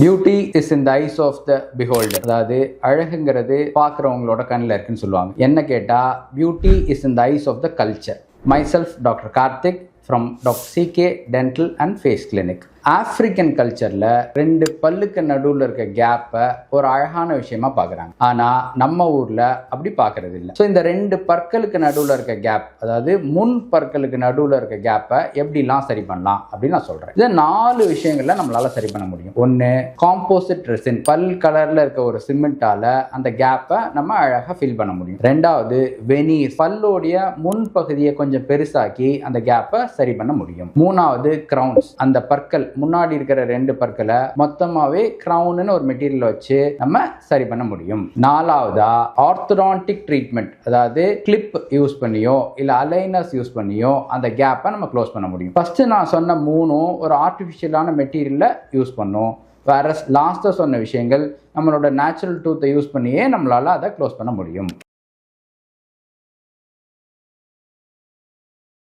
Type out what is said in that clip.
Beauty is in the eyes of the beholder. அதாவது அழகுங்கிறது பார்க்குறவங்களோட கண்ணில் இருக்குன்னு சொல்லுவாங்க. என்ன கேட்டால் beauty is in the eyes of the culture. Myself doctor Karthik from doctor CK dental and face clinic. African கல்ச்சரில் 2 பல்லுக்கு நடுவில் இருக்க கேப்பை ஒரு அழகான விஷயமா பார்க்குறாங்க. ஆனால் நம்ம ஊரில் அப்படி பார்க்கறது இல்லை. ஸோ இந்த 2 பற்களுக்கு நடுவில் இருக்க கேப், அதாவது முன் பற்களுக்கு நடுவில் இருக்க கேப்பை எப்படிலாம் சரி பண்ணலாம் அப்படின்னு நான் சொல்கிறேன். இதை 4 விஷயங்கள்ல நம்மளால சரி பண்ண முடியும். 1, காம்போசிட் ரெசின், பல் கலரில் இருக்க ஒரு சிமெண்டால அந்த கேப்பை நம்ம அழகாக ஃபில் பண்ண முடியும். 2வது வெனீர், பல்லோடைய முன் பகுதியை கொஞ்சம் பெருசாக்கி அந்த கேப்பை சரி பண்ண முடியும். 3வது கிரவுன்ஸ், அந்த பற்கள் முன்னாடி இருக்கிற 2 பற்களை மொத்தமாவே கிரவுன்னு ஒரு மெட்டீரியல் வச்சு நம்ம சரி பண்ண முடியும். 4வதா ஆர்த்தோடான்டிக் ட்ரீட்மெண்ட், அதாவது கிளிப் யூஸ் பண்ணியோ இல்ல அலைனர்ஸ் யூஸ் பண்ணியோ அந்த கேப்பை நம்ம க்ளோஸ் பண்ண முடியும். ஃபர்ஸ்ட் நான் சொன்ன 3 ஒரு ஆர்டிஃபிஷியலான மெட்டீரியல்ல யூஸ் பண்ணோம். வேற லாஸ்டா சொன்ன விஷயங்கள் நம்மளோட நேச்சுரல் டூத்தை யூஸ் பண்ணியே நம்மளால அதை க்ளோஸ் பண்ண முடியும்.